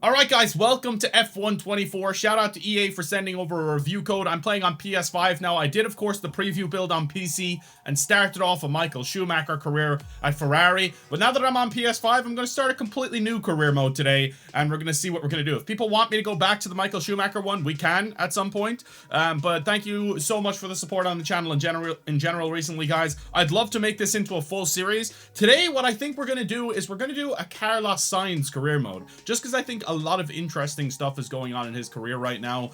Alright guys, welcome to F124. Shout out to EA for sending over a review code. I'm playing on PS5 now. I did of course the preview build on PC and started off a Michael Schumacher career at Ferrari. But now that I'm on PS5, I'm going to start a completely new career mode today and we're going to see what we're going to do. If people want me to go back to the Michael Schumacher one, we can at some point. But thank you so much for the support on the channel in general recently, guys. I'd love to make this into a full series. Today, what I think we're going to do is we're going to do a Carlos Sainz career mode. Just because I think a lot of interesting stuff is going on in his career right now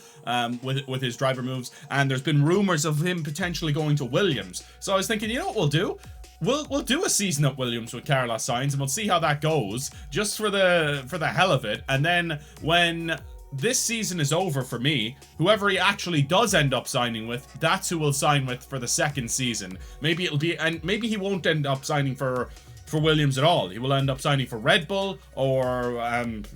with his driver moves, and there's been rumors of him potentially going to Williams. So I was thinking, you know what we'll do? We'll do a season at Williams with Carlos Sainz and we'll see how that goes, just for the hell of it. And then when this season is over for me, whoever he actually does end up signing with, that's who we'll sign with for the second season. Maybe it'll be, and maybe he won't end up signing for Williams at all. He will end up signing for Red Bull or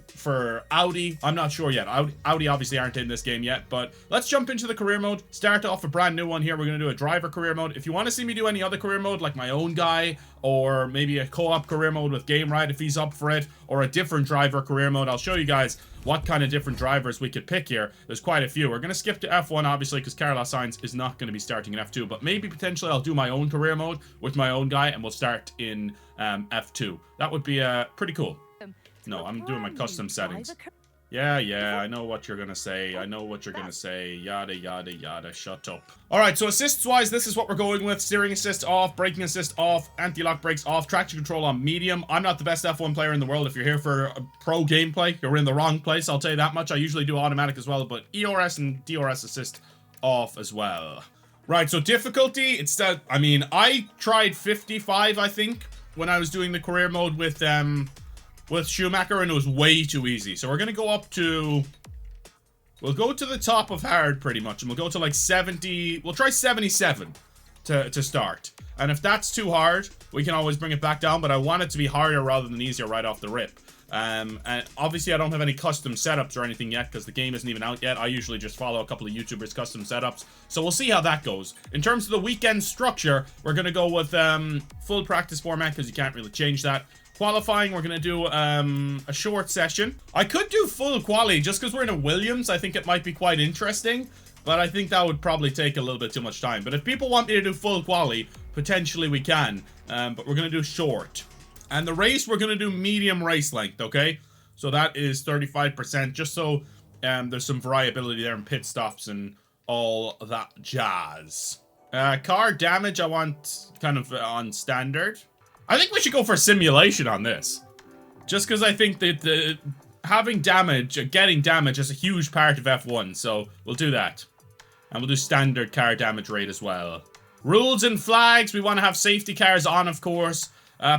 for Audi. I'm not sure yet. Audi obviously aren't in this game yet, but let's jump into the career mode. Start off a brand new one here. We're going to do a driver career mode. If you want to see me do any other career mode, like my own guy, or maybe a co-op career mode with Game Ride if he's up for it, or a different driver career mode, I'll show you guys what kind of different drivers we could pick here. There's quite a few. We're going to skip to F1 obviously because Carlos Sainz is not going to be starting in F2, but maybe potentially I'll do my own career mode with my own guy and we'll start in F2. That would be pretty cool. No, I'm doing my custom settings. Yeah, I know what you're gonna say. Yada, yada, yada. Shut up. Alright, so assists-wise, this is what we're going with. Steering assist off, braking assist off, anti-lock brakes off, traction control on medium. I'm not the best F1 player in the world. If you're here for a pro gameplay, you're in the wrong place, I'll tell you that much. I usually do automatic as well, but ERS and DRS assist off as well. Right, so difficulty, it's I mean, I tried 55, I think, when I was doing the career mode with Schumacher, and it was way too easy. So we're gonna go up to, we'll go to the top of hard pretty much, and we'll go to like 70. We'll try 77 to start. And if that's too hard, we can always bring it back down. But I want it to be harder rather than easier right off the rip. And obviously I don't have any custom setups or anything yet because the game isn't even out yet. I usually just follow a couple of YouTubers' custom setups, so we'll see how that goes. In terms of the weekend structure, we're gonna go with full practice format because you can't really change that. Qualifying, we're gonna do a short session. I could do full quali just because we're in a Williams. I think it might be quite interesting, but I think that would probably take a little bit too much time. But if people want me to do full quali, potentially we can, but we're gonna do short. And the race, we're going to do medium race length, okay? So that is 35%, just so there's some variability there in pit stops and all that jazz. Car damage, I want kind of on standard. I think we should go for simulation on this. Just because I think that having damage, getting damage is a huge part of F1, so we'll do that. And we'll do standard car damage rate as well. Rules and flags, we want to have safety cars on, of course.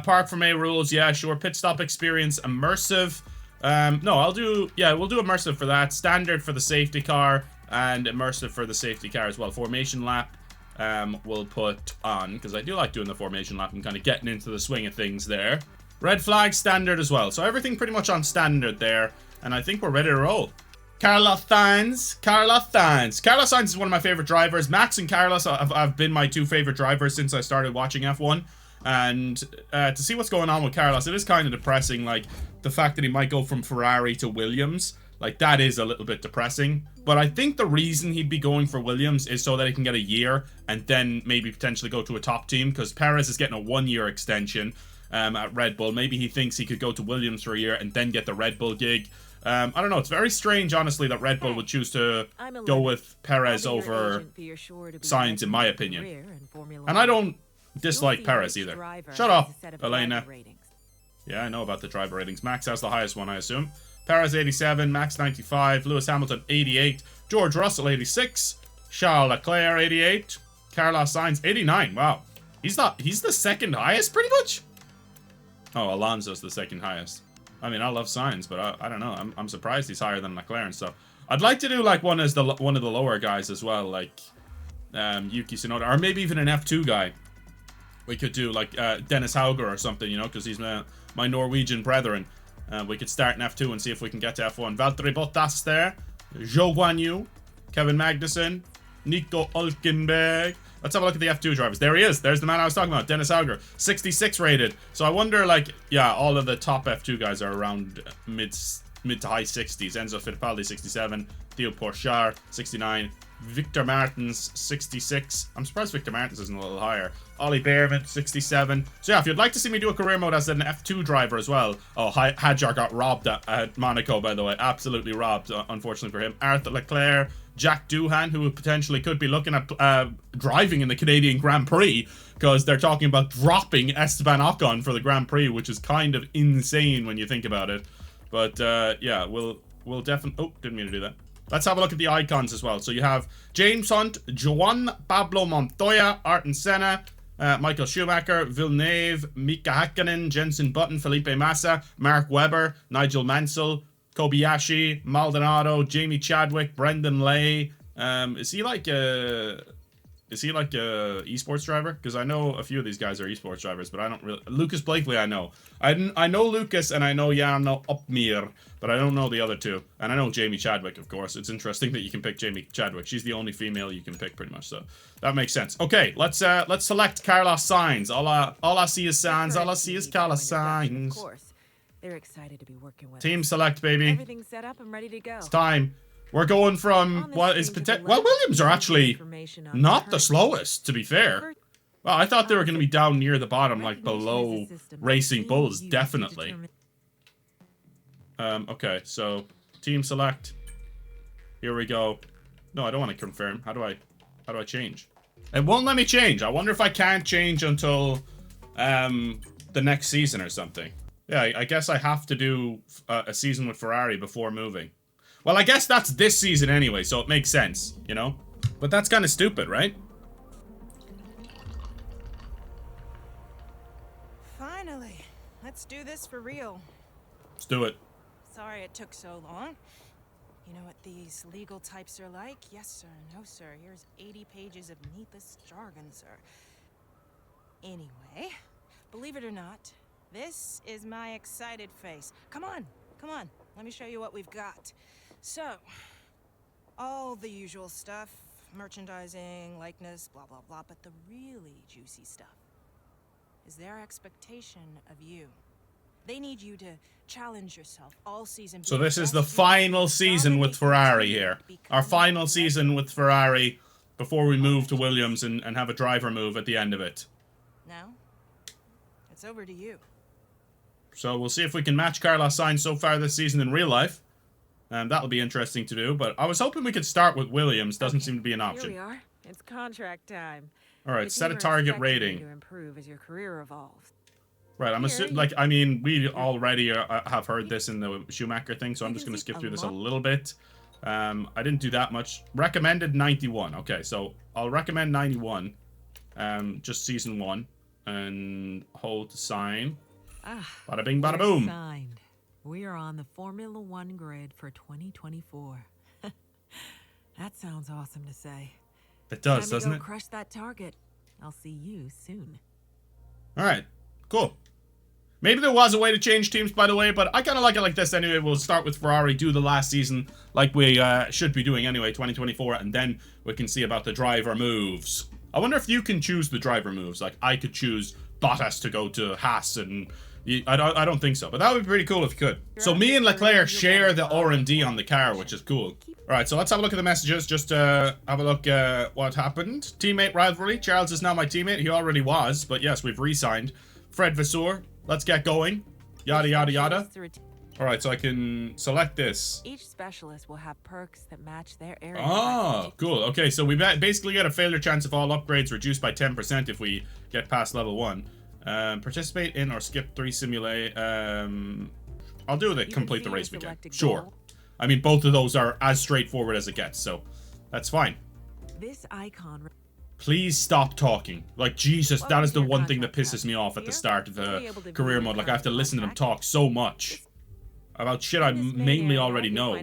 Park from A rules, yeah, sure. Pit stop experience, immersive. No, we'll do immersive for that. Standard for the safety car, and immersive for the safety car as well. Formation lap, we'll put on, because I do like doing the formation lap and kind of getting into the swing of things there. Red flag, standard as well. So everything pretty much on standard there, and I think we're ready to roll. Carlos Sainz. Carlos Sainz is one of my favorite drivers. Max and Carlos have been my two favorite drivers since I started watching F1. And to see what's going on with Carlos, it is kind of depressing, like the fact that he might go from Ferrari to Williams. Like, that is a little bit depressing. But I think the reason he'd be going for Williams is so that he can get a year and then maybe potentially go to a top team, because Perez is getting a 1-year extension at Red Bull. Maybe he thinks he could go to Williams for a year and then get the Red Bull gig. I don't know, it's very strange, honestly, that Red Bull would choose to go with Perez over Sainz, in my opinion. And I don't dislike Perez either. Shut up, Elena. Yeah, I know about the driver ratings. Max has the highest one, I assume. Perez 87, Max 95, Lewis Hamilton 88, George Russell 86, Charles Leclerc 88, Carlos Sainz 89. Wow, he's the second highest pretty much. Oh, Alonso's the second highest. I mean, I love Sainz, but I don't know. I'm surprised he's higher than Leclerc and stuff. I'd like to do like one of the lower guys as well, like Yuki Tsunoda, or maybe even an F2 guy. We could do like Dennis Hauger or something, you know, because he's my Norwegian brethren. We could start in F2 and see if we can get to F1. Valtteri Bottas there. Zhou Guanyu. Kevin Magnussen. Nico Hülkenberg. Let's have a look at the F2 drivers. There he is. There's the man I was talking about. Dennis Hauger. 66 rated. So I wonder, like, yeah, all of the top F2 guys are around mid mid to high 60s. Enzo Fittipaldi 67, Theo Porchard 69, Victor Martins 66. I'm surprised Victor Martins isn't a little higher. Ollie Behrman 67. So yeah, if you'd like to see me do a career mode as an F2 driver as well. Oh, Hadjar got robbed at Monaco, by the way. Absolutely robbed, unfortunately for him. Arthur Leclerc, Jack Doohan, who potentially could be looking at driving in the Canadian Grand Prix, because they're talking about dropping Esteban Ocon for the Grand Prix, which is kind of insane when you think about it. But yeah, we'll definitely... Oh, didn't mean to do that. Let's have a look at the icons as well. So you have James Hunt, Juan Pablo Montoya, Ayrton Senna, Michael Schumacher, Villeneuve, Mika Hakkinen, Jenson Button, Felipe Massa, Mark Webber, Nigel Mansell, Kobayashi, Maldonado, Jamie Chadwick, Brendan Lay. Is he like a esports driver? Because I know a few of these guys are esports drivers, but I don't really... Lucas Blakely, I know. I know Lucas, and I know Jarno Opmeer, but I don't know the other two. And I know Jamie Chadwick, of course. It's interesting that you can pick Jamie Chadwick. She's the only female you can pick, pretty much, so that makes sense. Okay, let's select Carlos Sainz. All I see is Sainz. All I see is Carlos Sainz. Of course. They're excited to be working with Team us. select, baby. Everything's set up and ready to go. It's time. We're going from what is potential. Well, Williams are actually not the slowest, to be fair. Well, I thought they were going to be down near the bottom, like below Racing Bulls, definitely. Okay, so team select. Here we go. No, I don't want to confirm. How do I change? It won't let me change. I wonder if I can't change until the next season or something. Yeah, I guess I have to do a season with Ferrari before moving. Well, I guess that's this season anyway, so it makes sense, you know? But that's kind of stupid, right? Finally. Let's do this for real. Let's do it. Sorry it took so long. You know what these legal types are like? Yes, sir. No, sir. Here's 80 pages of needless jargon, sir. Anyway, believe it or not, this is my excited face. Come on. Come on. Let me show you what we've got. So, all the usual stuff, merchandising, likeness, blah, blah, blah, but the really juicy stuff is their expectation of you. They need you to challenge yourself all season. So this is the final season with Ferrari here. Our final season with Ferrari before we move to Williams and have a driver move at the end of it. Now, it's over to you. So we'll see if we can match Carlos Sainz so far this season in real life. That'll be interesting to do, but I was hoping we could start with Williams. Doesn't seem to be an option. Here we are. It's contract time. All right, set a target rating. To improve as your career evolves. Right, I'm assuming, like, I mean, we already have heard this in the Schumacher thing, so I'm just going to skip through this a little bit. I didn't do that much. Recommended 91. Okay, so I'll recommend 91. Just season 1. And hold to sign. Bada bing, bada boom. Signed. We are on the Formula One grid for 2024. That sounds awesome to say. It does, doesn't it? Crush that target. I'll see you soon. All right, cool. Maybe there was a way to change teams, by the way, but I kind of like it like this anyway. We'll start with Ferrari, do the last season like we should be doing anyway, 2024, and then we can see about the driver moves. I wonder if you can choose the driver moves. Like, I could choose Bottas to go to Haas, and I don't think so, but that would be pretty cool if you could. So me and Leclerc share the R&D on the car, which is cool. All right, so let's have a look at the messages, just to have a look at what happened. Teammate rivalry. Charles is now my teammate. He already was, but yes, we've re-signed. Fred Vasseur, let's get going. Yada, yada, yada. All right, so I can select this. Each specialist will have perks that match their area. Oh, cool. Okay, so we basically get a failure chance of all upgrades reduced by 10% if we get past level 1. Participate in or skip 3 simulate. I'll do the complete the race weekend. Sure. I mean, both of those are as straightforward as it gets, so that's fine. This icon. Please stop talking. Like, Jesus, that is the one thing that pisses me off at the start of the career mode. Like, I have to listen to them talk so much about shit I mainly already know.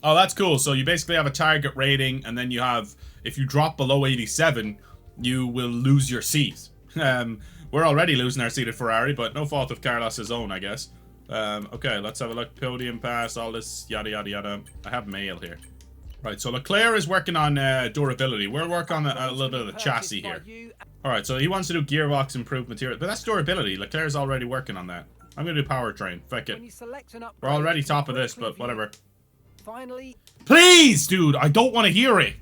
Oh, that's cool. So you basically have a target rating, and then you have, if you drop below 87, you will lose your seat. We're already losing our seat at Ferrari, but no fault of Carlos's own, I guess. Okay, let's have a look. Podium pass, all this yada yada yada. I have mail here. Right, so Leclerc is working on durability. We'll work on a little bit of the chassis here. Alright, so he wants to do gearbox improved material, but that's durability. Leclerc's already working on that. I'm gonna do powertrain. Fuck it. When you select an upgrade, We're already you top of this, quickly but view- whatever. Finally, Please, dude, I don't want to hear it.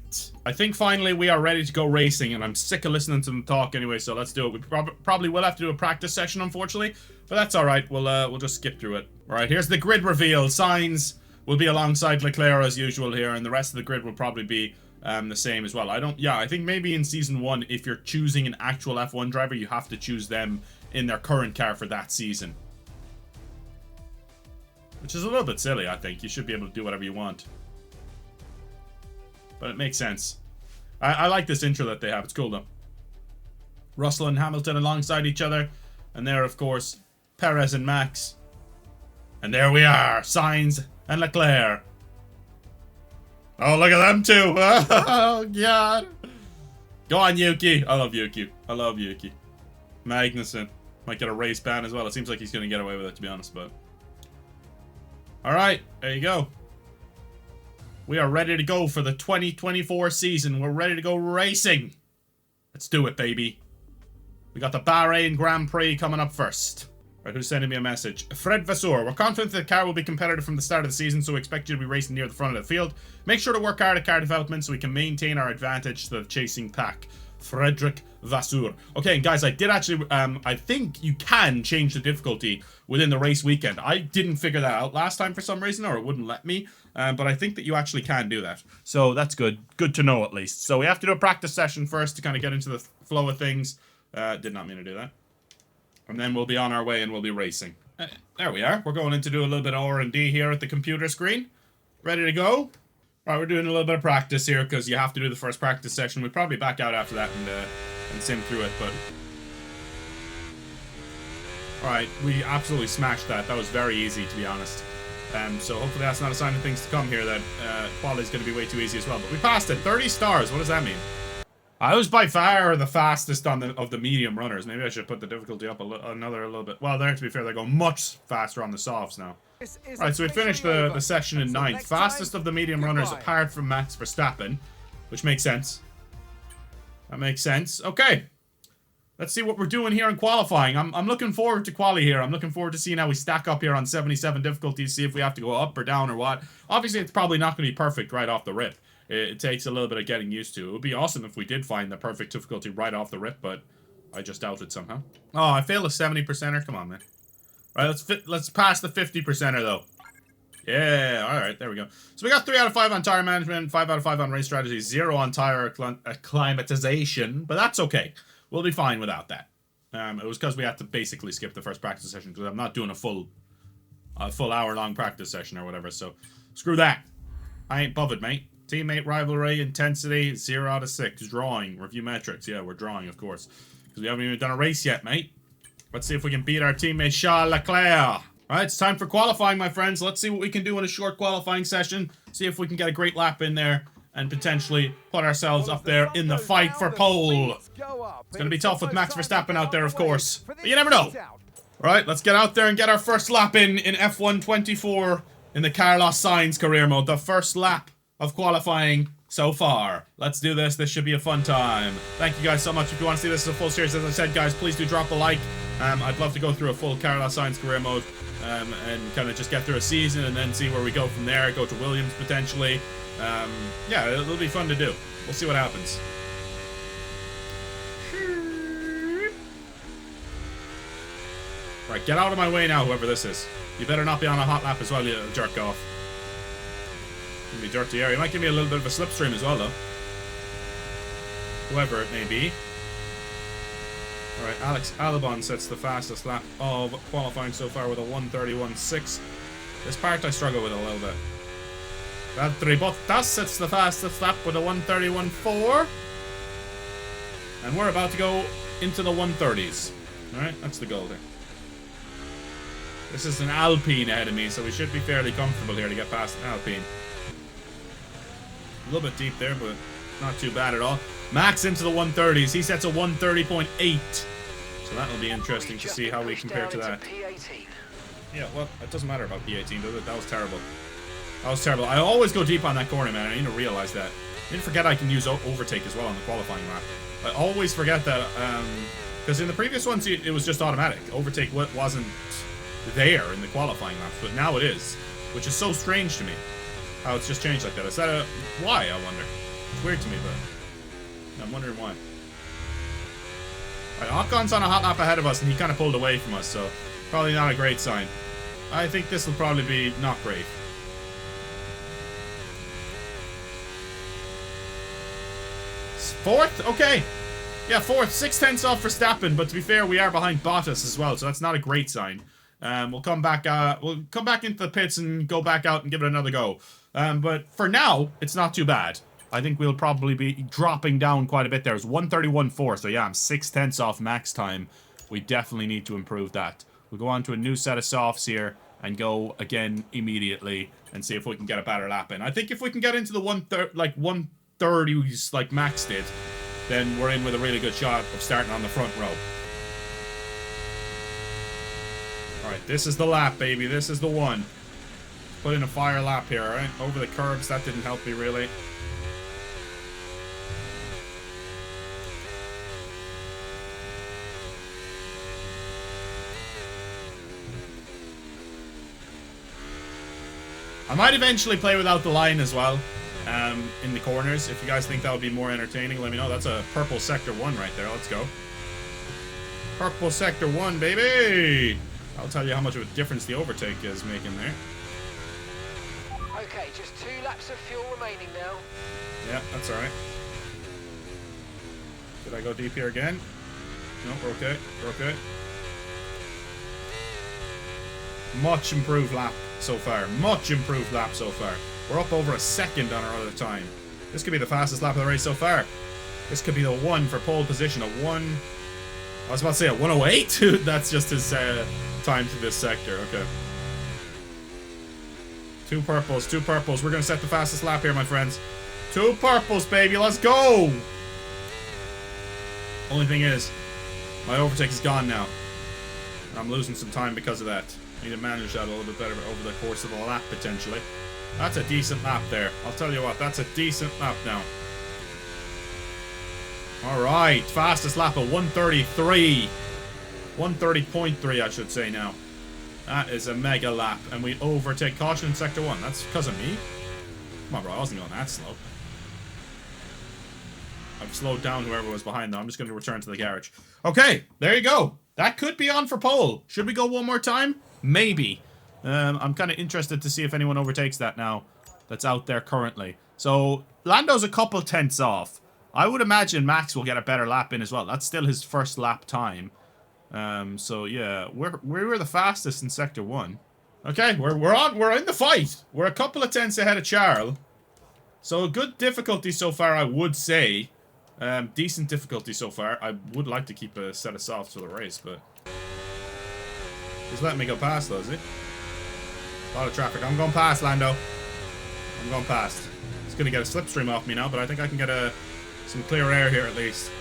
I think finally we are ready to go racing, and I'm sick of listening to them talk anyway, so let's do it. We probably will have to do a practice session, unfortunately, but that's all right. We'll just skip through it. All right, here's the grid reveal. Sainz will be alongside Leclerc as usual here, and the rest of the grid will probably be the same as well. I think maybe in Season 1, if you're choosing an actual F1 driver, you have to choose them in their current car for that season. Which is a little bit silly, I think. You should be able to do whatever you want. But it makes sense. I like this intro that they have. It's cool, though. Russell and Hamilton alongside each other. And there, of course, Perez and Max. And there we are. Sainz and Leclerc. Oh, look at them two. Oh, God. Go on, Yuki. I love Yuki. I love Yuki. Magnussen. Might get a race ban as well. It seems like he's going to get away with it, to be honest, but... Alright, there you go. We are ready to go for the 2024 season. We're ready to go racing. Let's do it, baby. We got the Bahrain Grand Prix coming up first. Right, who's sending me a message? Fred Vasseur. We're confident the car will be competitive from the start of the season, so we expect you to be racing near the front of the field. Make sure to work hard at car development so we can maintain our advantage to the chasing pack. Frederick Vasseur. Okay, and guys, I did actually, I think you can change the difficulty within the race weekend. I didn't figure that out last time for some reason, or it wouldn't let me, but I think that you actually can do that. So that's good. Good to know, at least. So we have to do a practice session first to kind of get into the flow of things. Did not mean to do that. And then we'll be on our way and we'll be racing. There we are. We're going in to do a little bit of R&D here at the computer screen. Ready to go? Right, we're doing a little bit of practice here because you have to do the first practice session. We'll probably back out after that and sim through it, but... Alright, we absolutely smashed that. That was very easy, to be honest. So hopefully that's not a sign of things to come here, that quality's going to be way too easy as well. But we passed it. 30 stars. What does that mean? I was by far the fastest of the medium runners. Maybe I should put the difficulty up a little bit. Well, there, to be fair, they go much faster on the softs now. Right, so we finished the session in 9th. Fastest of the medium runners apart from Max Verstappen, which makes sense. That makes sense. Okay. Let's see what we're doing here in qualifying. I'm looking forward to quali here. I'm looking forward to seeing how we stack up here on 77 difficulties, see if we have to go up or down or what. Obviously, it's probably not going to be perfect right off the rip. It takes a little bit of getting used to. It would be awesome if we did find the perfect difficulty right off the rip, but I just doubt it somehow. Oh, I failed a 70%er. Come on, man. All right, let's pass the 50%er, though. Yeah, all right, there we go. So we got 3 out of 5 on tire management, 5 out of 5 on race strategy, 0 on tire acclimatization, but that's okay. We'll be fine without that. It was because we had to basically skip the first practice session because I'm not doing a full hour-long practice session or whatever, so screw that. I ain't bothered, mate. Teammate rivalry, intensity, 0 out of 6. Drawing, review metrics. Yeah, we're drawing, of course, because we haven't even done a race yet, mate. Let's see if we can beat our teammate Charles Leclerc. All right, it's time for qualifying, my friends. Let's see what we can do in a short qualifying session. See if we can get a great lap in there and potentially put ourselves up there in the fight for pole. It's going to be tough with Max Verstappen out there, of course. But you never know. All right, let's get out there and get our first lap in F1 24 in the Carlos Sainz career mode. The first lap of qualifying so far. Let's do this. This should be a fun time. Thank you guys so much. If you want to see this as a full series, as I said, guys, please do drop a like. I'd love to go through a full Carlos Sainz career mode and kind of just get through a season and then see where we go from there. Go to Williams potentially. Yeah, it'll be fun to do. We'll see what happens. Right, get out of my way now, whoever this is. You better not be on a hot lap as well, you jerk off. Give me dirty air. You might give me a little bit of a slipstream as well, though. Whoever it may be. Alright, Alex Albon sets the fastest lap of qualifying so far with a 1:31.6. This part I struggle with a little bit. Valtteri Bottas sets the fastest lap with a 1:31.4. And we're about to go into the 1:30s. Alright, that's the goal there. This is an Alpine ahead of me, so we should be fairly comfortable here to get past an Alpine. A little bit deep there, but not too bad at all. Max into the 1:30s. He sets a 1:30.8. So that'll be interesting to see how we compare to that. Yeah, well, it doesn't matter about P18, does it? That was terrible. That was terrible. I always go deep on that corner, man. I need to realize that. I need to forget I can use overtake as well on the qualifying lap. I always forget that, because in the previous ones, it was just automatic. Overtake wasn't there in the qualifying laps, but now it is, which is so strange to me. How it's just changed like that. Is that a... why, I wonder? It's weird to me, but I'm wondering why. Alright, Ocon's on a hot lap ahead of us, and he kind of pulled away from us, so probably not a great sign. I think this will probably be not great. Fourth? Okay. Yeah, fourth. 6/10 off for Verstappen, but to be fair, we are behind Bottas as well, so that's not a great sign. We'll come back into the pits and go back out and give it another go. But for now, it's not too bad. I think we'll probably be dropping down quite a bit there. It's 1:31.4, so yeah, I'm 6/10 off max time. We definitely need to improve that. We'll go on to a new set of softs here and go again immediately and see if we can get a better lap in. I think if we can get into the 130s like Max did, then we're in with a really good shot of starting on the front row. Alright, this is the lap, baby. This is the one. Put in a fire lap here, alright? Over the curbs, that didn't help me really. I might eventually play without the line as well, in the corners. If you guys think that would be more entertaining, let me know. That's a purple sector 1 right there. Let's go. Purple sector 1, baby! I'll tell you how much of a difference the overtake is making there. Okay, just 2 laps of fuel remaining now. Yeah, that's alright. Did I go deep here again? No, we're okay. We're okay. Much improved lap so far. Much improved lap so far. We're up over a second on our other time. This could be the fastest lap of the race so far. This could be the one for pole position. A 1... I was about to say a 108? That's just his time to this sector. Okay. 2 purples. 2 purples. We're going to set the fastest lap here, my friends. 2 purples, baby. Let's go! Only thing is, my overtake is gone now. I'm losing some time because of that. I need to manage that a little bit better over the course of the lap, potentially. That's a decent lap there. I'll tell you what, that's a decent lap now. Alright, fastest lap of 1:33. 1:30.3, I should say now. That is a mega lap. And we overtake caution in sector 1. That's because of me? Come on, bro, I wasn't going that slow. I've slowed down whoever was behind, though. I'm just going to return to the garage. Okay, there you go. That could be on for pole. Should we go one more time? Maybe. I'm kind of interested to see if anyone overtakes that now that's out there currently. So, Lando's a couple tenths off. I would imagine Max will get a better lap in as well. That's still his first lap time. So, yeah. We were the fastest in Sector 1. Okay, we're in the fight. We're a couple of tenths ahead of Charles. So, a good difficulty so far, I would say. Decent difficulty so far. I would like to keep a set of softs for the race, but... He's letting me go past, though, is he? A lot of traffic. I'm going past, Lando. I'm going past. He's going to get a slipstream off me now, but I think I can get some clear air here at least.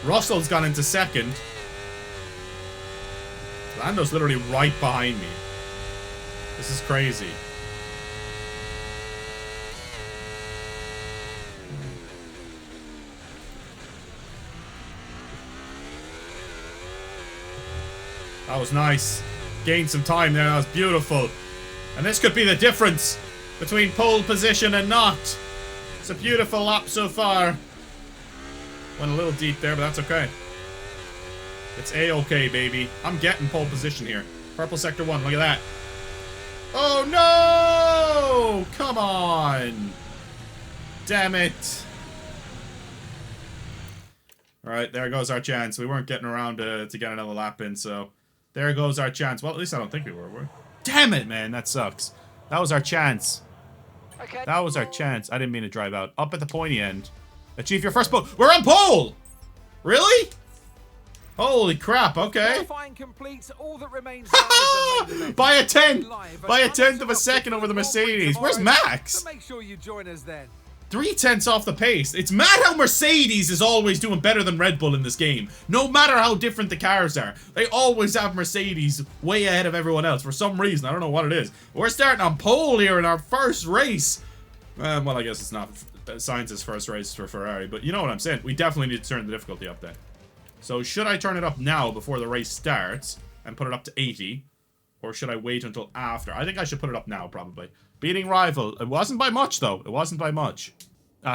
Russell's gone into second. Lando's literally right behind me. This is crazy. That was nice. Gained some time there. That was beautiful. And this could be the difference between pole position and not. It's a beautiful lap so far. Went a little deep there, but that's okay. It's A-okay, baby. I'm getting pole position here. Purple sector 1. Look at that. Oh, no! Come on. Damn it. Alright, there goes our chance. We weren't getting around to get another lap in, so... There goes our chance. Well, at least I don't think we were. Damn it, man. That sucks. That was our chance. Okay. That was our chance. I didn't mean to drive out. Up at the pointy end. Achieve your first pole. We're on pole! Really? Holy crap. Okay. Qualifying complete. All that remains now is the main event. By a tenth. By a tenth of a second over the Mercedes. Where's Max? So make sure you join us then. 3 tenths off the pace. It's mad how Mercedes is always doing better than Red Bull in this game. No matter how different the cars are. They always have Mercedes way ahead of everyone else for some reason. I don't know what it is. We're starting on pole here in our first race. Well, I guess it's not Sainz's first race for Ferrari, but you know what I'm saying. We definitely need to turn the difficulty up then. So should I turn it up now before the race starts and put it up to 80? Or should I wait until after? I think I should put it up now, probably. Beating rival. It wasn't by much, though. It wasn't by much.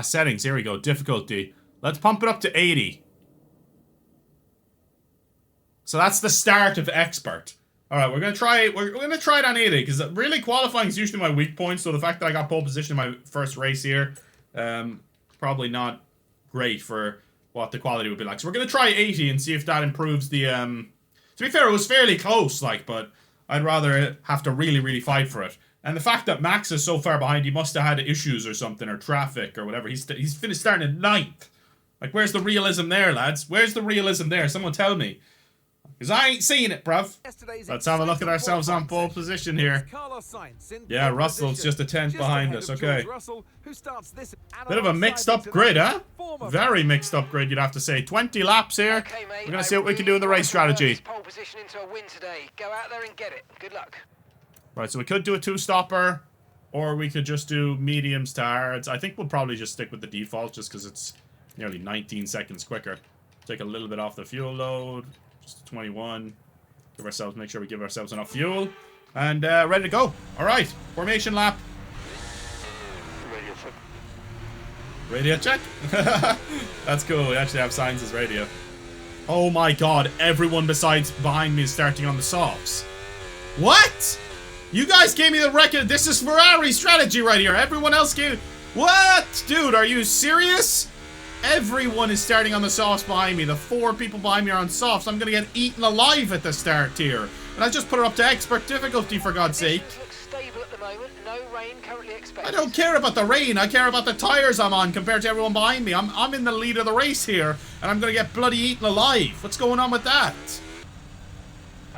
Settings. Here we go. Difficulty. Let's pump it up to 80. So that's the start of expert. Alright, we're gonna try it on 80, because really qualifying is usually my weak point, so the fact that I got pole position in my first race here, probably not great for what the quality would be like. So we're gonna try 80 and see if that improves the, to be fair, it was fairly close, like, but I'd rather have to really, really fight for it. And the fact that Max is so far behind, he must have had issues or something, or traffic, or whatever. He's finished starting at 9th. Like, where's the realism there, lads? Where's the realism there? Someone tell me. Because I ain't seeing it, bruv. Let's have a look at ourselves on pole position here. Yeah, Russell's just a 10th behind us, okay. Bit of a mixed up grid, huh? Very mixed up grid, you'd have to say. 20 laps here. Okay, mate, We're going to see what we can do in the race strategy. Pole position into a win today. Go out there and get it. Good luck. Right, so we could do a 2-stopper, or we could just do mediums to hards. I think we'll probably just stick with the default, just because it's nearly 19 seconds quicker. Take a little bit off the fuel load. Just 21. Make sure we give ourselves enough fuel. And ready to go. Alright. Formation lap. Radio check. That's cool. We actually have Sainz as radio. Oh my god. Everyone besides behind me is starting on the softs. What? You guys gave me the record. This is Ferrari strategy right here. Everyone else gave... What? Dude, are you serious? Everyone is starting on the softs behind me. The 4 people behind me are on softs. I'm gonna get eaten alive at the start here. And I just put it up to expert difficulty, for God's sake. Looks stable at the moment. No rain currently expected. I don't care about the rain. I care about the tires I'm on compared to everyone behind me. I'm in the lead of the race here, and I'm gonna get bloody eaten alive. What's going on with that?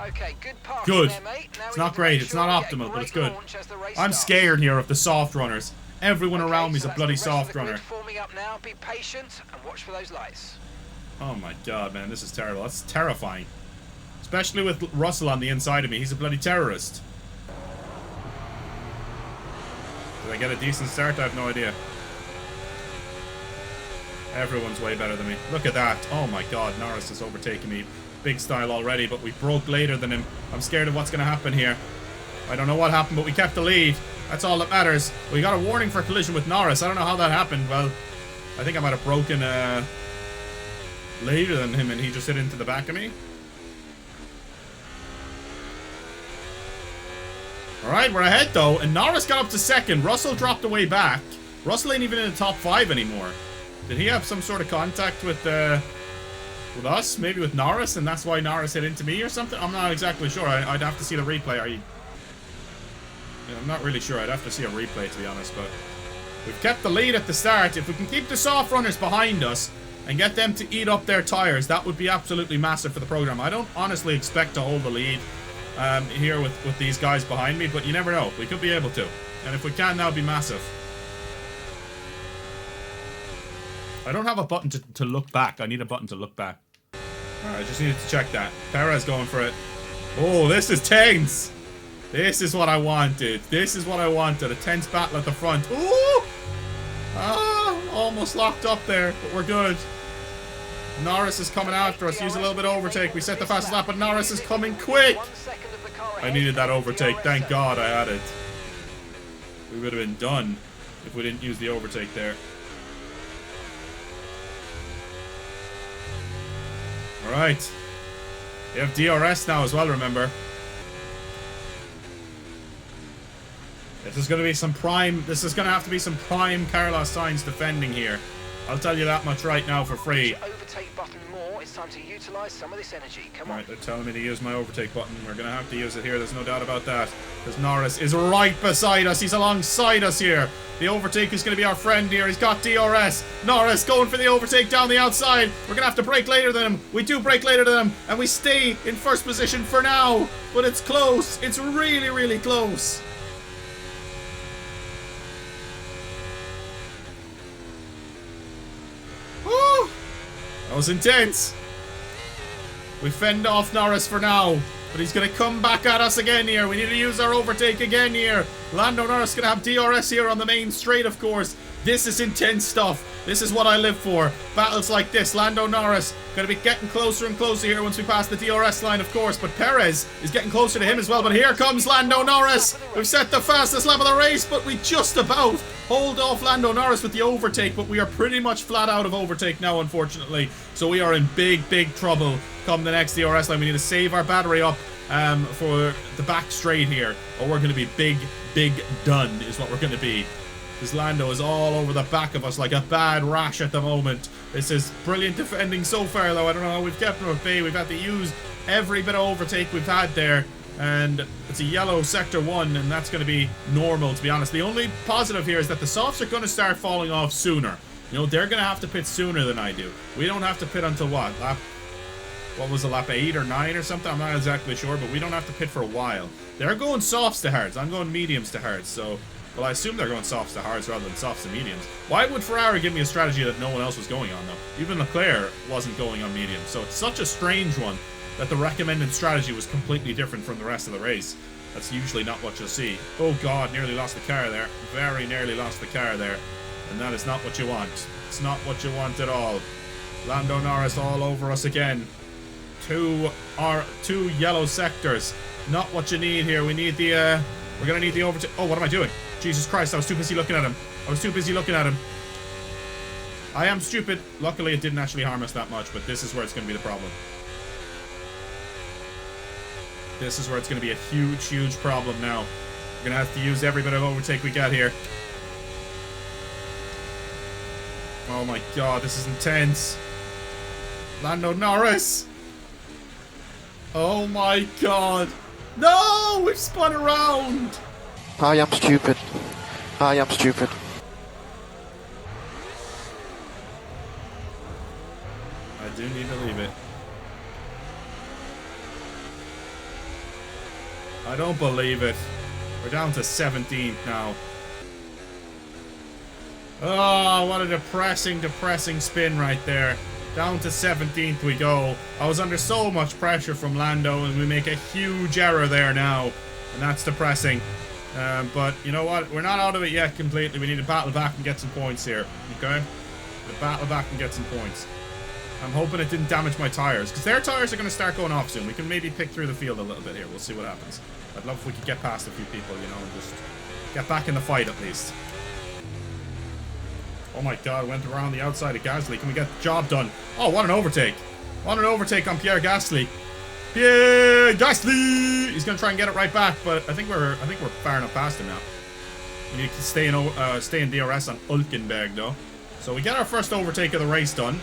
Okay, good pass Good. there, mate. Now It's we not need to great. make It's sure not we get a optimal, but great it's good. launch as the race I'm starts. scared here of the soft runners. Everyone around me is so a that's bloody the rest of soft the grid runner. forming up now. Be patient and watch for those lights. Oh my god, man, this is terrible. That's terrifying. Especially with Russell on the inside of me. He's a bloody terrorist. Did I get a decent start? I have no idea. Everyone's way better than me. Look at that. Oh my god, Norris is overtaking me. Big style already, but we broke later than him. I'm scared of what's going to happen here. I don't know what happened, but we kept the lead. That's all that matters. We got a warning for collision with Norris. I don't know how that happened. Well, I think I might have broken later than him, and he just hit into the back of me. Alright, we're ahead though, and Norris got up to 2nd. Russell dropped away back. Russell ain't even in the top 5 anymore. Did he have some sort of contact with us? Maybe with Norris, and that's why Norris hit into me or something? I'm not exactly sure. I'd have to see the replay. I'm not really sure. I'd have to see a replay, to be honest, but we've kept the lead at the start. If we can keep the soft runners behind us and get them to eat up their tires, that would be absolutely massive for the program. I don't honestly expect to hold the lead here with these guys behind me, but you never know. We could be able to. And if we can, that would be massive. I don't have a button to look back. I need a button to look back. Alright, I just needed to check that. Perez going for it. Oh, this is tense. This is what I wanted. This is what I wanted. A tense battle at the front. Ooh! Ah, almost locked up there, but we're good. Norris is coming after us. Use a little bit of overtake. We set the fastest lap, but Norris is coming quick. I needed that overtake. Thank God I had it. We would have been done if we didn't use the overtake there. Alright. We have DRS now as well, remember. This is going to be some prime... This is going to have to be some prime Carlos Sainz defending here. I'll tell you that much right now for free. Overtake button more. It's time to utilize some of this energy. Come on. Alright, they're telling me to use my overtake button. We're going to have to use it here. There's no doubt about that. Because Norris is right beside us. He's alongside us here. The overtake is going to be our friend here. He's got DRS. Norris going for the overtake down the outside. We're going to have to brake later than him. We do brake later than him. And we stay in first position for now. But it's close. It's really, really close. Woo! That was intense. We fend off Norris for now. But he's going to come back at us again here. We need to use our overtake again here. Lando Norris going to have DRS here on the main straight, of course. This is intense stuff. This is what I live for. Battles like this. Lando Norris going to be getting closer and closer here once we pass the DRS line, of course. But Perez is getting closer to him as well. But here comes Lando Norris. We've set the fastest lap of the race, but we just about hold off Lando Norris with the overtake. But we are pretty much flat out of overtake now, unfortunately. So we are in big, big trouble come the next DRS line. We need to save our battery up for the back straight here, or we're going to be big, big done is what we're going to be. This Lando is all over the back of us like a bad rash at the moment. This is brilliant defending so far, though. I don't know how we've kept him at bay. We've had to use every bit of overtake we've had there. And it's a yellow sector 1, and that's going to be normal, to be honest. The only positive here is that the softs are going to start falling off sooner. You know, they're going to have to pit sooner than I do. We don't have to pit until what? What was it, lap 8 or 9 or something? I'm not exactly sure, but we don't have to pit for a while. They're going softs to hards. I'm going mediums to hards, so... Well, I assume they're going softs to hards rather than softs to mediums. Why would Ferrari give me a strategy that no one else was going on, though? Even Leclerc wasn't going on mediums, so it's such a strange one that the recommended strategy was completely different from the rest of the race. That's usually not what you'll see. Oh god, nearly lost the car there. Very nearly lost the car there. And that is not what you want. It's not what you want at all. Lando Norris all over us again. Two yellow sectors. Not what you need here. We need the, we're gonna need the overtake. Oh, what am I doing? Jesus Christ, I was too busy looking at him. I am stupid. Luckily, it didn't actually harm us that much, but this is where it's gonna be the problem. This is where it's gonna be a huge, huge problem now. We're gonna have to use every bit of overtake we got here. Oh my god, this is intense. Lando Norris! Oh my god! No! We've spun around! I am stupid. I am stupid. I do need to leave it. I don't believe it. We're down to 17th now. Oh, what a depressing, depressing spin right there. Down to 17th we go. I was under so much pressure from Lando, and we make a huge error there now. And that's depressing. But you know what? We're not out of it yet completely. We need to battle back and get some points here. Okay? To battle back and get some points. I'm hoping it didn't damage my tires, because their tires are going to start going off soon. We can maybe pick through the field a little bit here. We'll see what happens. I'd love if we could get past a few people, you know, and just get back in the fight at least. Oh my god, went around the outside of Gasly. Can we get the job done? Oh, what an overtake. What an overtake on Pierre Gasly. Pierre Gasly! He's going to try and get it right back, but I think we're far enough past him now. We need to stay in DRS on Hülkenberg, though. So we get our first overtake of the race done.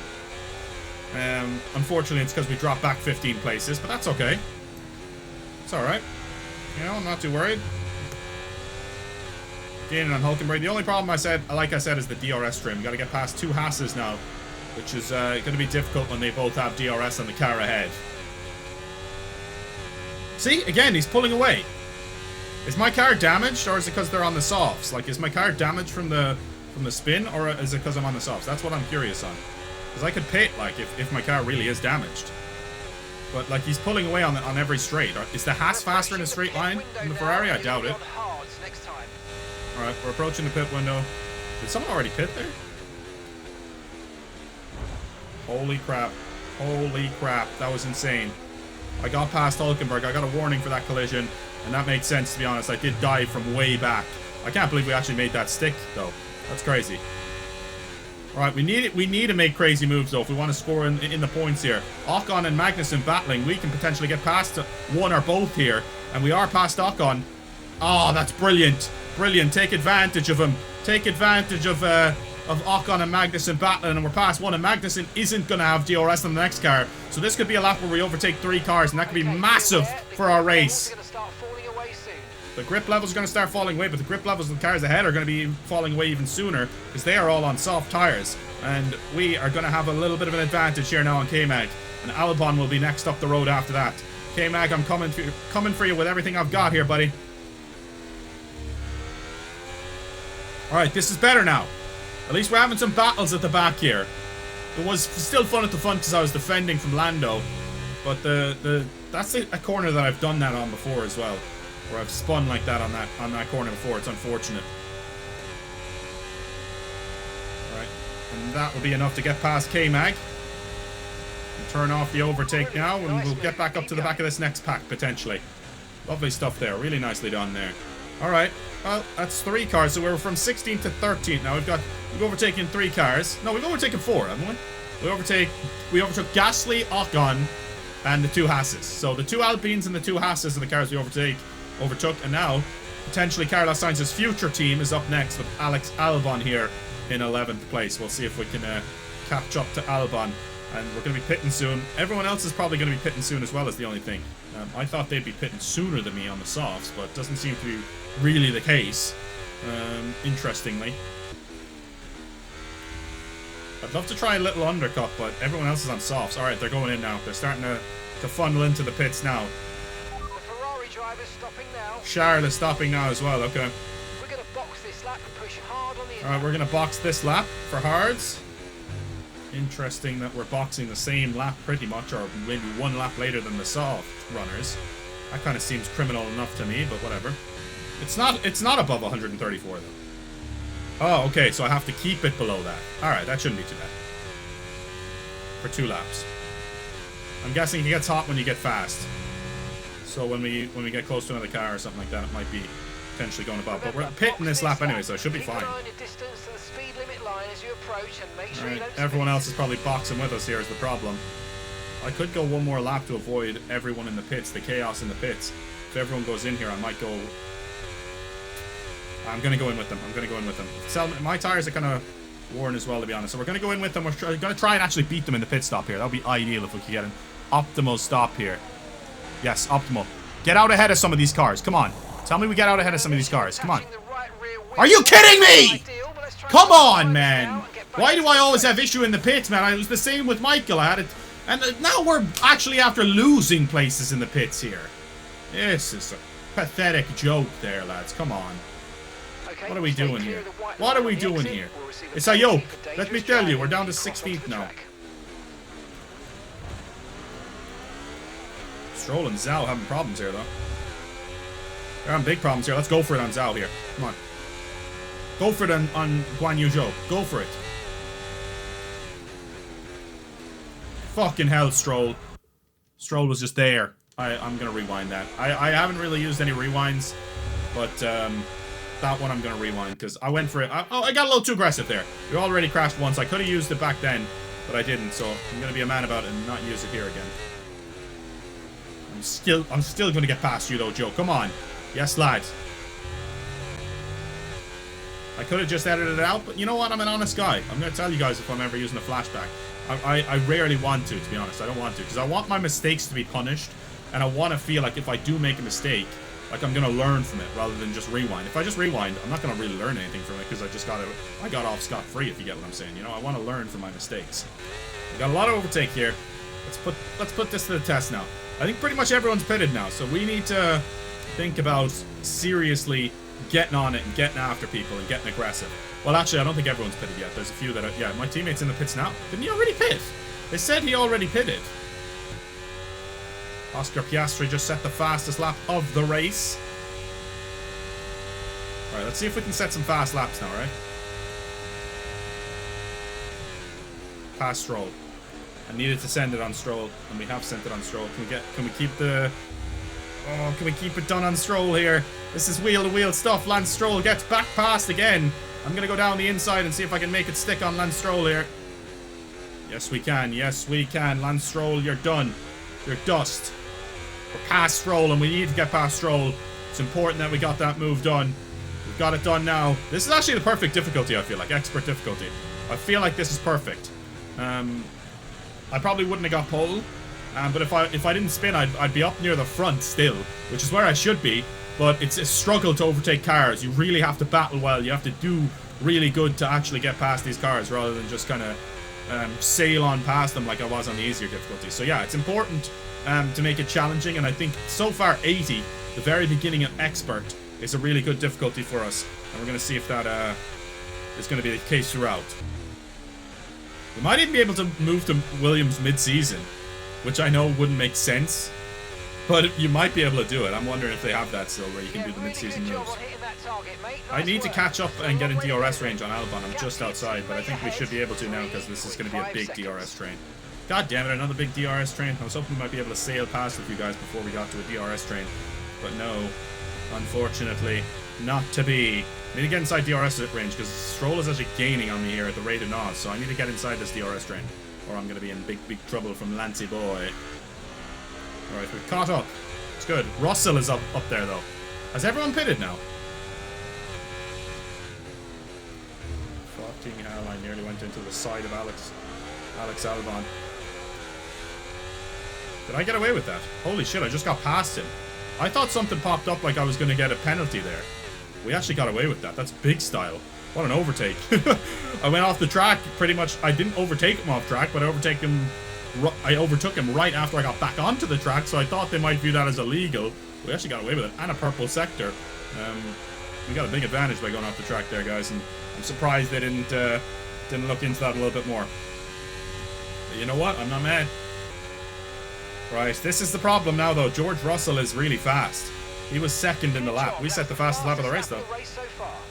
Unfortunately, it's because we dropped back 15 places, but that's okay. It's alright. You know, I'm not too worried. Gaining on Hülkenberg. The only problem like I said, is the DRS trim. We got to get past 2 Haas's now, which is going to be difficult when they both have DRS on the car ahead. See, again, he's pulling away. Is my car damaged, or is it because they're on the softs? Like, is my car damaged from the spin, or is it because I'm on the softs? That's what I'm curious on. Because I could pit, like, if my car really is damaged. But, like, he's pulling away on every straight. Is the Haas faster in a straight line than the Ferrari? I doubt it. Alright, we're approaching the pit window. Did someone already pit there? Holy crap. Holy crap. That was insane. I got past Hülkenberg. I got a warning for that collision. And that made sense, to be honest. I did dive from way back. I can't believe we actually made that stick, though. That's crazy. Alright, we need to make crazy moves, though, if we want to score in the points here. Ocon and Magnussen battling. We can potentially get past one or both here. And we are past Ocon. Oh, that's brilliant. Brilliant. Take advantage of him. Take advantage of Ocon and Magnussen battling, and we're past one, and Magnussen isn't going to have DRS on the next car. So this could be a lap where we overtake 3 cars, and that could be massive for our race. The grip levels are going to start falling away, but the grip levels of the cars ahead are going to be falling away even sooner, because they are all on soft tires. And we are going to have a little bit of an advantage here now on K-Mag. And Albon will be next up the road after that. K-Mag, I'm coming for you with everything I've got here, buddy. Alright, this is better now. At least we're having some battles at the back here. It was still fun at the front because I was defending from Lando. But that's a corner that I've done that on before as well, where I've spun like that on that corner before. It's unfortunate. Right, and that will be enough to get past K-Mag. Turn off the overtake now, and we'll get back up to the back of this next pack potentially. Lovely stuff there, really nicely done there. All right, well that's 3 cars, so we're from 16th to 13th now. We've overtaken 3 cars. No, we've overtaken 4, haven't we? We overtook Gasly, Ocon, and the 2 Hasses. So the 2 Alpines and the 2 Hasses are the cars we overtook, and now potentially Carlos Sainz's future team is up next with Alex Albon here in 11th place. We'll see if we can catch up to Albon, and we're going to be pitting soon. Everyone else is probably going to be pitting soon as well, is the only thing. I thought they'd be pitting sooner than me on the softs, but it doesn't seem to be really the case, interestingly. I'd love to try a little undercut, but everyone else is on softs. Alright, they're going in now. They're starting to funnel into the pits now. The Ferrari driver's stopping now. Charles is stopping now as well, okay. We're going to box this lap and push hard on the... Alright, we're going to box this lap for hards. Interesting that we're boxing the same lap pretty much, or maybe 1 lap later than the soft runners. That kind of seems criminal enough to me, but whatever. It's not above 134 though. Oh, okay, so I have to keep it below that. Alright, that shouldn't be too bad. For 2 laps. I'm guessing it gets hot when you get fast. So when we get close to another car or something like that, it might be potentially going above. But we're pitting this lap anyway, so it should be fine. Alright, everyone else is probably boxing with us here is the problem. I could go 1 more lap to avoid everyone in the pits, the chaos in the pits. If everyone goes in here, I might go... I'm going to go in with them. My tires are kind of worn as well, to be honest. So we're going to go in with them. We're going to try and actually beat them in the pit stop here. That would be ideal if we could get an optimal stop here. Yes, optimal. Get out ahead of some of these cars. Come on. Tell me we get out ahead of some of these cars. Come on. Are you kidding me? Come on, man. Why do I always have issue in the pits, man? It was the same with Michael. I had it. And now we're actually after losing places in the pits here. This is a pathetic joke there, lads. Come on. What are we doing here? What are we doing here? It's a yoke. Let me tell you, we're down to 16th now. Stroll and Zhao having problems here, though. They're having big problems here. Let's go for it on Zhao here. Come on. Go for it on Guan Yu Zhou. Go for it. Fucking hell, Stroll. Stroll was just there. I'm gonna rewind that. I haven't really used any rewinds, but that one I'm gonna rewind because I went for it. I got a little too aggressive there. We already crashed once. I could have used it back then, but I didn't. So I'm gonna be a man about it and not use it here again. I'm still gonna get past you though, Joe. Come on. Yes, lads. I could have just edited it out, but you know what? I'm an honest guy. I'm gonna tell you guys if I'm ever using a flashback. I rarely want to be honest. I don't want to because I want my mistakes to be punished, and I want to feel like if I do make a mistake, like I'm gonna learn from it rather than just rewind. If I just rewind, I'm not gonna really learn anything from it because I got off scot-free, if you get what I'm saying. You know, I want to learn from my mistakes. We got a lot of overtake here. Let's put this to the test now. I think pretty much everyone's pitted now, so we need to think about seriously getting on it and getting after people and getting aggressive. Well, actually, I don't think everyone's pitted yet. There's a few that are... Yeah, my teammate's in the pits now. Didn't he already pit? They said he already pitted. Oscar Piastri just set the fastest lap of the race. Alright, let's see if we can set some fast laps now, right? Pass Stroll. I needed to send it on Stroll, and we have sent it on Stroll. Can we keep the... Oh, can we keep it done on Stroll here? This is wheel-to-wheel stuff. Lance Stroll gets back past again. I'm going to go down the inside and see if I can make it stick on Lance Stroll here. Yes, we can. Yes, we can. Lance Stroll, you're done. You're dust. We're past Stroll, and we need to get past Stroll. It's important that we got that move done. We've got it done now. This is actually the perfect difficulty, I feel like. Expert difficulty. I feel like this is perfect. I probably wouldn't have got pole. But if I didn't spin, I'd be up near the front still, which is where I should be. But it's a struggle to overtake cars. You really have to battle well. You have to do really good to actually get past these cars rather than just kind of sail on past them like I was on the easier difficulty. So yeah, it's important to make it challenging. And I think so far 80, the very beginning of Expert, is a really good difficulty for us. And we're going to see if that is going to be the case throughout. We might even be able to move to Williams mid-season. which I know wouldn't make sense, but you might be able to do it. I'm wondering if they have that still, where you can do the mid-season moves. I need to catch up and get in DRS range on Albon. I'm just outside, but I think we should be able to now because this is going to be a big DRS train. God damn it, another big DRS train. I was hoping we might be able to sail past a few guys before we got to a DRS train, but no, unfortunately, not to be. I need to get inside DRS range because Stroll is actually gaining on me here at the rate of Nos, so I need to get inside this DRS train, or I'm going to be in big trouble from Lancey boy. Alright, we've caught up. It's good. Russell is up there, though. Has everyone pitted now? Fucking hell, I nearly went into the side of Alex Albon. Did I get away with that? Holy shit, I just got past him. I thought something popped up like I was going to get a penalty there. We actually got away with that. That's big style. What an overtake. I went off the track pretty much. I didn't overtake him off track, but I overtook him right after I got back onto the track, so I thought they might view that as illegal. We actually got away with it, and a purple sector. We got a big advantage by going off the track there, guys, and I'm surprised they didn't look into that a little bit more. But you know what? I'm not mad. Right, this is the problem now, though. George Russell is really fast. He was second in the lap. We set the fastest lap of the race, though.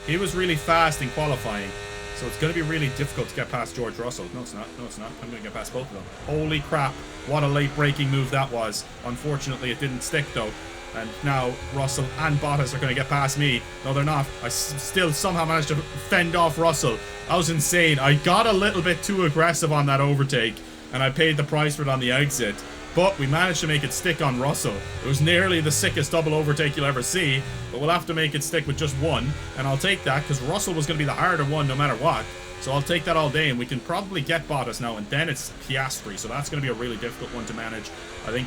He was really fast in qualifying, so it's going to be really difficult to get past George Russell. No, it's not. No, it's not. I'm going to get past both of them. Holy crap. What a late braking move that was. Unfortunately, it didn't stick, though. And now Russell and Bottas are going to get past me. No, they're not. I still somehow managed to fend off Russell. That was insane. I got a little bit too aggressive on that overtake, and I paid the price for it on the exit. But we managed to make it stick on Russell. It was nearly the sickest double overtake you'll ever see, but we'll have to make it stick with just one, and I'll take that because Russell was going to be the harder one no matter what. So I'll take that all day, and we can probably get Bottas now, and then it's Piastri, so that's going to be a really difficult one to manage. I think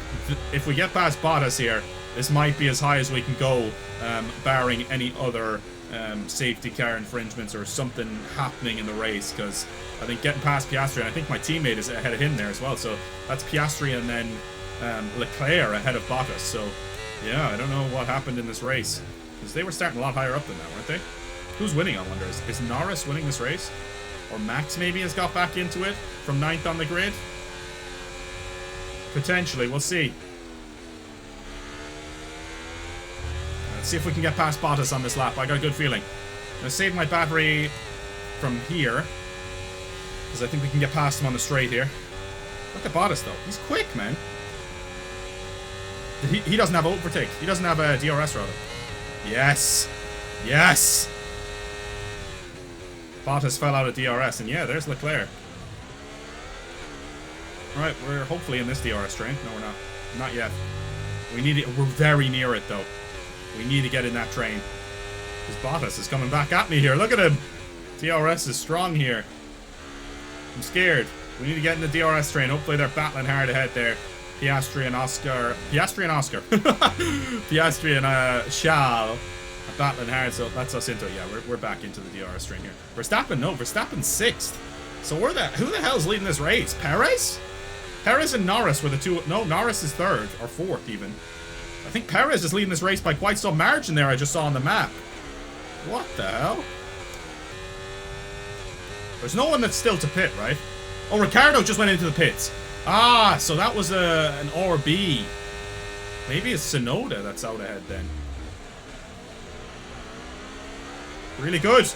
if we get past Bottas here, this might be as high as we can go, barring any other safety car infringements or something happening in the race, because I think getting past Piastri, and I think my teammate is ahead of him there as well, so that's Piastri and then Leclerc ahead of Bottas. So yeah, I don't know what happened in this race, because they were starting a lot higher up than that, weren't they? Who's winning, I wonder? Is Norris winning this race? Or Max maybe has got back into it from 9th on the grid? Potentially, we'll see. Let's see if we can get past Bottas on this lap. I got a good feeling. I'm going to save my battery from here, because I think we can get past him on the straight here. Look at Bottas, though. He's quick, man. He doesn't have overtake. He doesn't have a DRS, rather. Yes. Yes. Bottas fell out of DRS, and yeah, there's Leclerc. Right, we're hopefully in this DRS train. No, we're not. Not yet. We need it. We're very near it, though. We need to get in that train. Because Bottas is coming back at me here. Look at him. DRS is strong here. I'm scared. We need to get in the DRS train. Hopefully they're battling hard ahead there. Piastri and Oscar. Piastri and Charles are battling hard, so that's us into it. Yeah, we're back into the DRS train here. Verstappen, no. Verstappen's 6th. So who the hell's leading this race? Perez? Perez and Norris were the two. No, Norris is 3rd or 4th even. I think Perez is leading this race by quite some margin there I just saw on the map. What the hell? There's no one that's still to pit, right? Oh, Ricardo just went into the pits. Ah, so that was an RB. Maybe it's Sonoda that's out ahead then. Really good.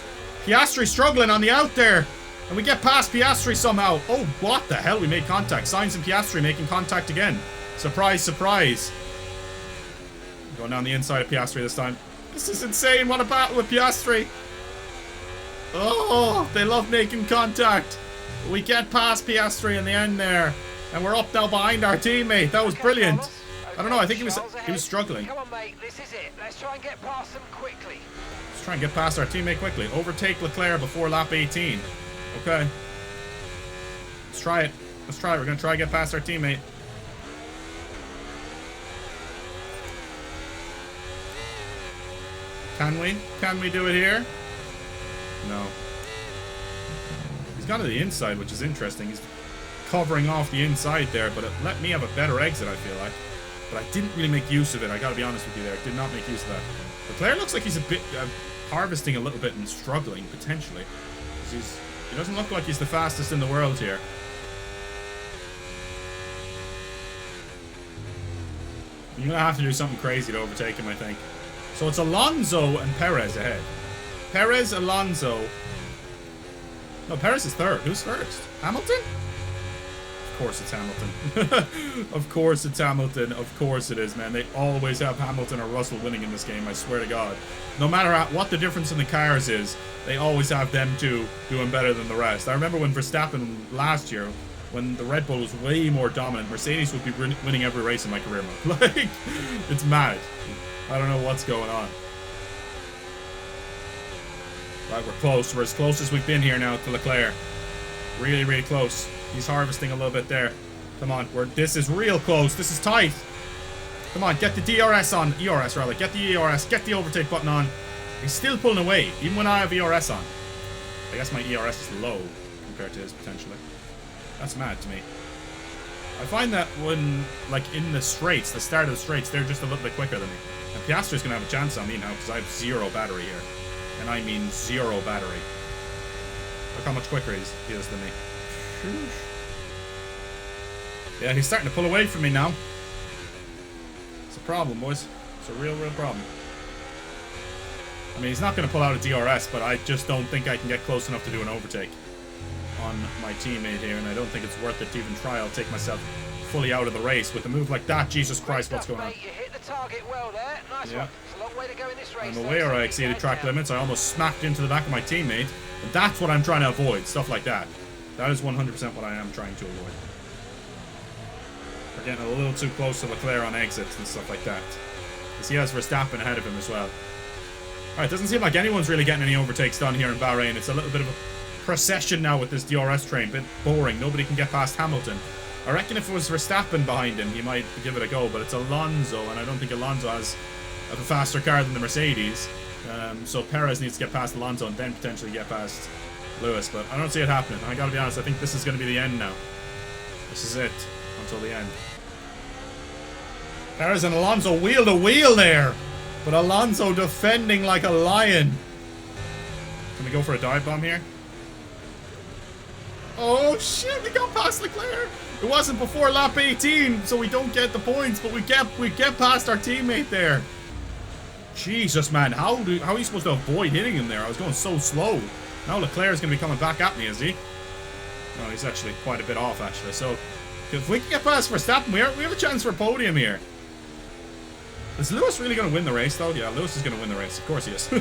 Piastri struggling on the out there. And we get past Piastri somehow. Oh, what the hell? We made contact. Sainz and Piastri making contact again. Surprise, surprise. Going down the inside of Piastri this time. This is insane. What a battle with Piastri. Oh, they love making contact. We get past Piastri in the end there. And we're up now behind our teammate. That was brilliant. Okay, I don't know. I think he was struggling. Come on, mate. This is it. Let's try and get past them quickly. Let's try and get past our teammate quickly. Overtake Leclerc before lap 18. Okay. Let's try it. Let's try it. We're going to try and get past our teammate. Can we? Can we do it here? No. He's gone to the inside, which is interesting. He's covering off the inside there, but it let me have a better exit, I feel like. But I didn't really make use of it. I gotta be honest with you there. I did not make use of that. Leclerc looks like he's a bit harvesting a little bit and struggling, potentially. He doesn't look like he's the fastest in the world here. You're going to have to do something crazy to overtake him, I think. So it's Alonso and Perez ahead. Perez, Alonso. No, Perez is third. Who's first? Hamilton? Of course it's Hamilton. Of course it's Hamilton. Of course it is, man. They always have Hamilton or Russell winning in this game, I swear to God. No matter what the difference in the cars is, they always have them two doing better than the rest. I remember when Verstappen last year, when the Red Bull was way more dominant, Mercedes would be winning every race in my career mode. Like, it's mad. I don't know what's going on. Right, we're close. We're as close as we've been here now to Leclerc. Really, really close. He's harvesting a little bit there. Come on, this is real close. This is tight. Come on, get the DRS on. ERS, rather. Get the ERS. Get the overtake button on. He's still pulling away, even when I have ERS on. I guess my ERS is low compared to his, potentially. That's mad to me. I find that when, like, in the straights, the start of the straights, they're just a little bit quicker than me. And Piastri's going to have a chance on me now, because I have 0 battery here. And I mean 0 battery. Look how much quicker he is than me. Yeah, he's starting to pull away from me now. It's a problem, boys. It's a real, real problem. I mean, he's not going to pull out a DRS, but I just don't think I can get close enough to do an overtake on my teammate here, and I don't think it's worth it to even try. I'll take myself fully out of the race with a move like that. Jesus Christ, what's going on? You hit the target well there. Nice one. It's a long way to go in this race. I'm aware I exceeded track limits. I almost smacked into the back of my teammate. And that's what I'm trying to avoid. Stuff like that. That is 100% what I am trying to avoid. We're getting a little too close to Leclerc on exits and stuff like that. Because he has Verstappen ahead of him as well. Alright, doesn't seem like anyone's really getting any overtakes done here in Bahrain. It's a little bit of a procession now with this DRS train. Bit boring. Nobody can get past Hamilton. I reckon if it was Verstappen behind him, he might give it a go. But it's Alonso, and I don't think Alonso has a faster car than the Mercedes. So Perez needs to get past Alonso and then potentially get past Lewis. But I don't see it happening. I gotta be honest, I think this is going to be the end now. This is it. Until the end. Perez and Alonso wheel to wheel there. But Alonso defending like a lion. Can we go for a dive bomb here? Oh shit, we got past Leclerc. It wasn't before lap 18, so we don't get the points, but we get past our teammate there. Jesus, man, how are you supposed to avoid hitting him there? I was going so slow. Now Leclerc's going to be coming back at me, is he? No, he's actually quite a bit off, actually. So, if we can get past Verstappen, we have a chance for a podium here. Is Lewis really going to win the race, though? Yeah, Lewis is going to win the race. Of course he is.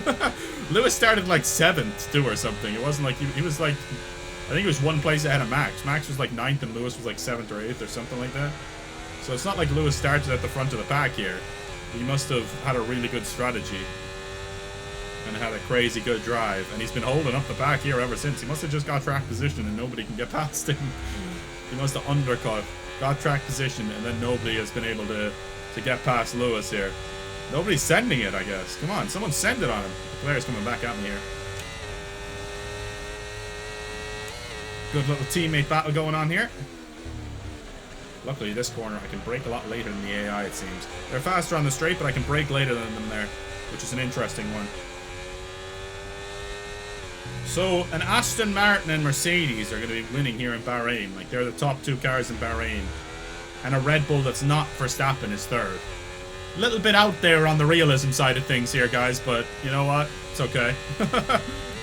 Lewis started like 7th, too, or something. It wasn't like he was like... I think he was 1 place ahead of Max. Max was like 9th and Lewis was like 7th or 8th or something like that. So it's not like Lewis started at the front of the pack here. He must have had a really good strategy. And had a crazy good drive. And he's been holding up the pack here ever since. He must have just got track position and nobody can get past him. He must have undercut, got track position, and then nobody has been able to get past Lewis here. Nobody's sending it, I guess. Come on, someone send it on him. The player's coming back at me here. Good little teammate battle going on here. Luckily, this corner, I can brake a lot later than the AI, it seems. They're faster on the straight, but I can brake later than them there, which is an interesting one. So, an Aston Martin and Mercedes are going to be winning here in Bahrain. Like, they're the top 2 cars in Bahrain. And a Red Bull that's not Verstappen is 3rd. A little bit out there on the realism side of things here, guys, but you know what? It's okay.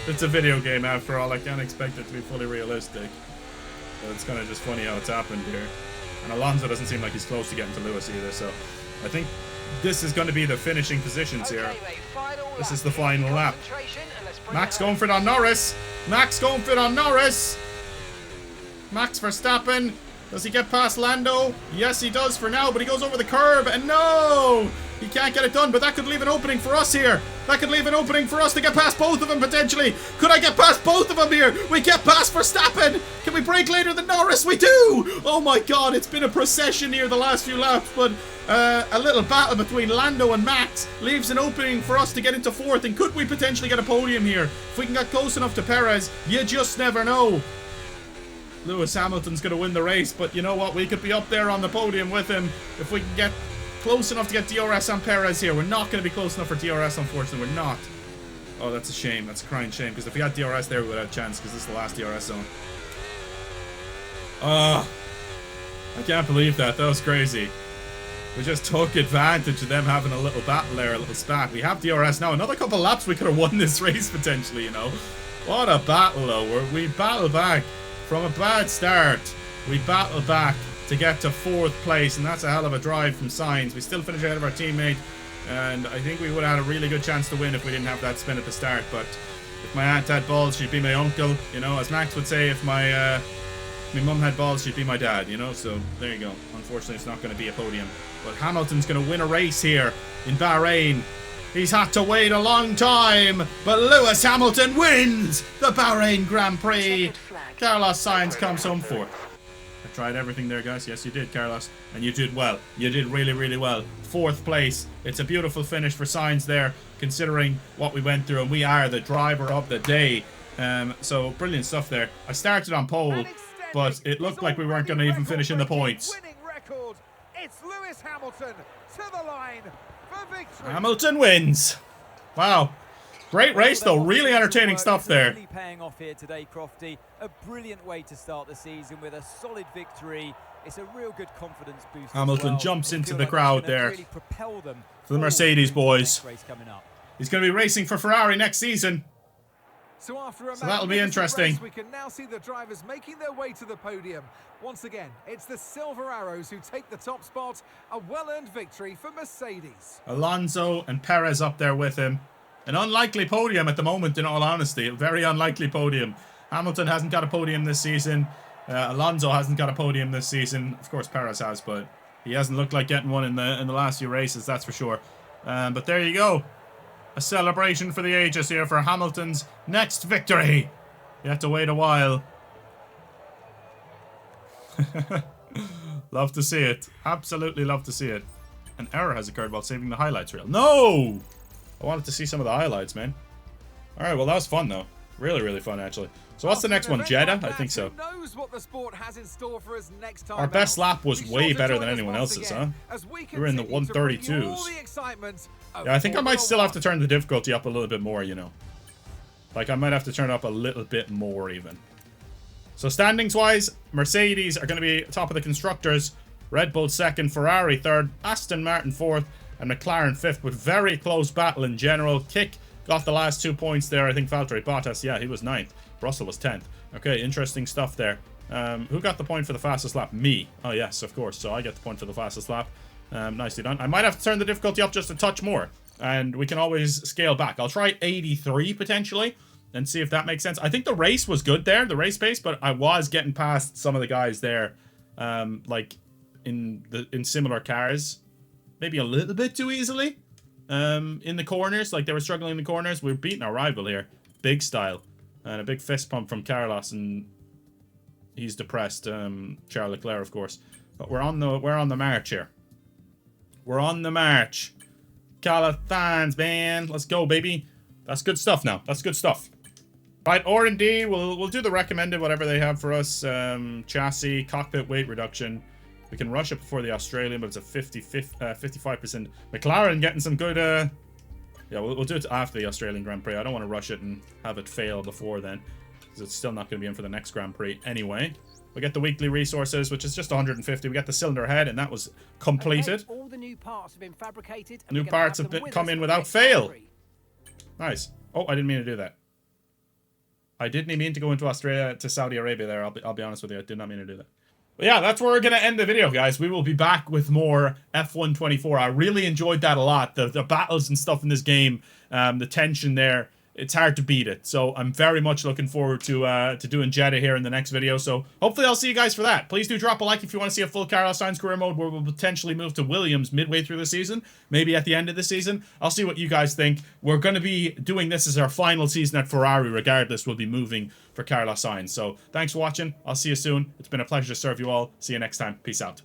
It's a video game after all. I can't expect it to be fully realistic. But it's kind of just funny how it's happened here. And Alonso doesn't seem like he's close to getting to Lewis either, so I think this is going to be the finishing positions here. This is the final lap. Max going for it on Norris. Max going for it on Norris. Max Verstappen. Does he get past Lando? Yes, he does for now, but he goes over the curb, and no! He can't get it done, but that could leave an opening for us here. That could leave an opening for us to get past both of them, potentially. Could I get past both of them here? We get past Verstappen. Can we brake later than Norris? We do! Oh my god, it's been a procession here the last few laps, but a little battle between Lando and Max leaves an opening for us to get into 4th, and could we potentially get a podium here? If we can get close enough to Perez, you just never know. Lewis Hamilton's going to win the race, but you know what? We could be up there on the podium with him if we can get close enough to get DRS on Perez here. We're not going to be close enough for DRS, unfortunately. We're not. Oh, that's a shame. That's a crying shame, because if we had DRS there, we would have a chance, because this is the last DRS zone. I can't believe that. That was crazy. We just took advantage of them having a little battle there, a little spat. We have DRS now. Another couple laps, we could have won this race potentially, you know. What a battle, though. We battle back from a bad start. We battle back to get to 4th place, and that's a hell of a drive from Sainz. We still finish ahead of our teammate, and I think we would have had a really good chance to win if we didn't have that spin at the start. But if my aunt had balls, she'd be my uncle. You know, as Max would say, if my mum had balls, she'd be my dad, you know. So there you go. Unfortunately, it's not going to be a podium. But Hamilton's going to win a race here in Bahrain. He's had to wait a long time, but Lewis Hamilton wins the Bahrain Grand Prix. Carlos Sainz comes home 4th. I tried everything there, guys. Yes, you did, Carlos. And you did well. You did really, really well. 4th place. It's a beautiful finish for Sainz there, considering what we went through. And we are the driver of the day. So, brilliant stuff there. I started on pole, but it looked like we weren't going to even finish in the points. It's Lewis Hamilton to the line for victory. Hamilton wins. Wow. Great race, though. Really entertaining stuff there. Really paying off here today, Crofty. A brilliant way to start the season with a solid victory. It's a real good confidence boost. Hamilton jumps into the crowd there for the Mercedes boys. He's going to be racing for Ferrari next season. So after a that'll be interesting. Race, we can now see the drivers making their way to the podium. Once again, it's the Silver Arrows who take the top spot. A well-earned victory for Mercedes. Alonso and Perez up there with him. An unlikely podium at the moment, in all honesty. A very unlikely podium. Hamilton hasn't got a podium this season. Alonso hasn't got a podium this season. Of course, Perez has, but he hasn't looked like getting one in the last few races, that's for sure. But there you go. A celebration for the ages here for Hamilton's next victory. You have to wait a while. Love to see it. Absolutely love to see it. An error has occurred while saving the highlights reel. No! I wanted to see some of the highlights, man. Alright, well that was fun though. Really, really fun actually. So what's the next one? Jeddah? I think so. Our best lap was way better than anyone else's, huh? We were in the 132s. Yeah, I think I might still have to turn the difficulty up a little bit more, you know. Like, I might have to turn it up a little bit more, even. So, standings-wise, Mercedes are going to be top of the constructors. Red Bull 2nd, Ferrari 3rd, Aston Martin 4th, and McLaren 5th, with very close battle in general. Kick got the last 2 points there. I think Valtteri Bottas, yeah, he was 9th. Russell was 10th. Okay, interesting stuff there. Who got the point for the fastest lap? Me. Oh, yes, of course. So, I get the point for the fastest lap. Nicely done. I might have to turn the difficulty up just a touch more, and we can always scale back. I'll try 83 potentially and see if that makes sense. I think the race was good there, the race pace, but I was getting past some of the guys there, like in similar cars, maybe a little bit too easily. In the corners, like they were struggling in the corners. We're beating our rival here, big style, and a big fist pump from Carlos, and he's depressed. Charles Leclerc, of course, but we're on the march here. We're on the march. Calathans, man. Let's go, baby. That's good stuff now. That's good stuff. Right, R&D. We'll do the recommended, whatever they have for us. Chassis, cockpit weight reduction. We can rush it before the Australian, but it's a 55%. McLaren getting some good... Yeah, we'll do it after the Australian Grand Prix. I don't want to rush it and have it fail before then, because it's still not going to be in for the next Grand Prix anyway. We get the weekly resources, which is just 150. We get the cylinder head, and that was completed. Okay, all the new parts have been fabricated. New parts have come in without fail. Nice. Oh, I didn't mean to do that. I didn't mean to go into Australia to Saudi Arabia there. I'll be honest with you. I did not mean to do that. But yeah, that's where we're going to end the video, guys. We will be back with more F1 24. I really enjoyed that a lot. The battles and stuff in this game, the tension there. It's hard to beat it. So I'm very much looking forward to doing Jeddah here in the next video. So hopefully I'll see you guys for that. Please do drop a like if you want to see a full Carlos Sainz career mode where we'll potentially move to Williams midway through the season. Maybe at the end of the season. I'll see what you guys think. We're going to be doing this as our final season at Ferrari. Regardless, we'll be moving for Carlos Sainz. So thanks for watching. I'll see you soon. It's been a pleasure to serve you all. See you next time. Peace out.